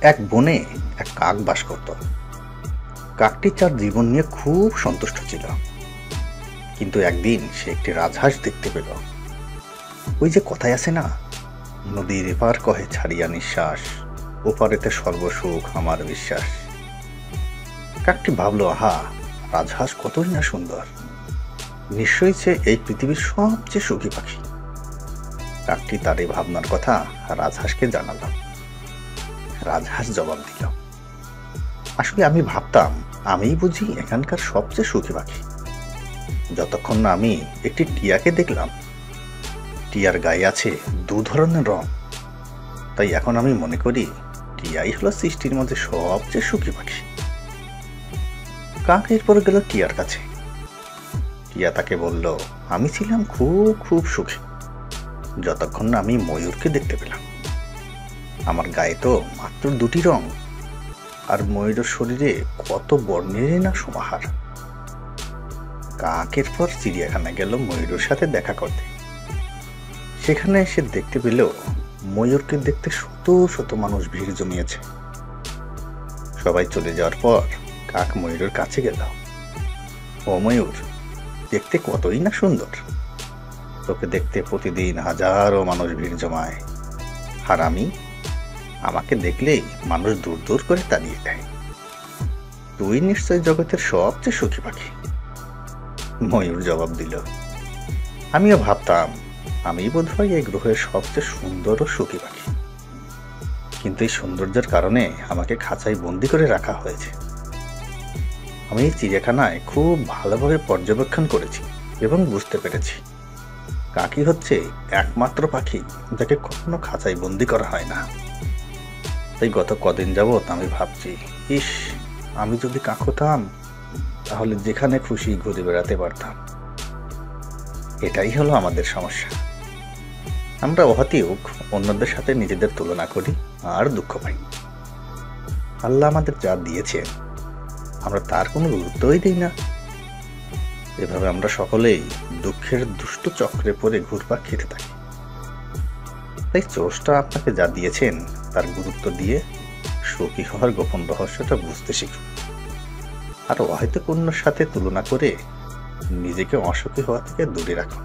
এক বনে এক কাক বাস করত। কাকটি তার জীবন নিয়ে খুব সন্তুষ্ট ছিল, কিন্তু একদিন সে একটি রাজহাঁস দেখতে পেল। ওই যে কথায় আছে না, নদীর এপার কহে ছাড়িয়া নিঃশ্বাস, ওপারেতে সর্বসুখ আমার বিশ্বাস। কাকটি ভাবলো, আহা, রাজহাঁস কতই না সুন্দর, নিশ্চয়ই সে এই পৃথিবীর সবচেয়ে সুখী পাখি। কাকটি তার এই ভাবনার কথা রাজহাঁসকে জানাল। রাজহাঁস জবাব দিল, আসলে আমি ভাবতাম আমিই বুঝি এখানকার সবচেয়ে সুখী পাখি, যতক্ষণ না আমি একটি টিয়াকে দেখলাম। টিয়ার গায়ে আছে দু ধরনের রং, তাই এখন আমি মনে করি টিয়াই হলো সৃষ্টির মধ্যে সবচেয়ে সুখী পাখি। কাক এরপর গেল টিয়ার কাছে। টিয়া তাকে বলল, আমি ছিলাম খুব খুব সুখী, যতক্ষণ না আমি ময়ূরকে দেখতে পেলাম। আমার গায়ে তো মাত্র দুটি রং, আর ময়ূরের শরীরে কত বর্ণের না সমাহার। কাক এরপর চিড়িয়াখানা গেল ময়ূরের সাথে দেখা করতে। সেখানে এসে দেখতে পেল ময়ূরকে দেখতে শত শত মানুষ ভিড় জমিয়েছে। সবাই চলে যাওয়ার পর কাক ময়ূরের কাছে গেল। ও ময়ূর, দেখতে কতই না সুন্দর, তোকে দেখতে প্রতিদিন হাজারো মানুষ ভিড় জমায়, আর আমাকে দেখলেই মানুষ দূর দূর করে তাড়িয়ে দেয়। তুই নিশ্চয় জগতের সবচেয়ে সুখী পাখি। ময়ূর জবাব দিল, আমিও ভাবতাম আমি বোধহয় এই গ্রহের সবচেয়ে সুন্দর ও সুখী পাখি, কিন্তু এই সৌন্দর্যের কারণে আমাকে খাঁচায় বন্দি করে রাখা হয়েছে। আমি এই চিড়িয়াখানায় খুব ভালোভাবে পর্যবেক্ষণ করেছি এবং বুঝতে পেরেছি কাকই হচ্ছে একমাত্র পাখি যাকে কখনো খাঁচায় বন্দি করা হয় না। তাই গত কদিন যাবৎ আমি ভাবছি, ইস, আমি যদি কাক হতাম তাহলে যেখানে খুশি ঘুরে বেড়াতে পারতাম। এটাই হলো আমাদের সমস্যা, আমরা অহতিউক অন্যদের সাথে নিজেদের তুলনা করি আর দুঃখ পাই। আল্লাহ আমাদের যা দিয়েছেন আমরা তার কোনো গুরুত্বই দিই না। এভাবে আমরা সকলেই দুঃখের দুষ্ট চক্রে পড়ে ঘুরপাক খেতে থাকি। তাই স্রষ্টা আপনাকে যা দিয়েছেন তার গুরুত্ব দিয়ে সুখী হওয়ার গোপন রহস্যটা বুঝতে শিখুন, আর অহেতুক অন্যের সাথে তুলনা করে নিজেকে অসুখী হওয়া থেকে দূরে রাখুন।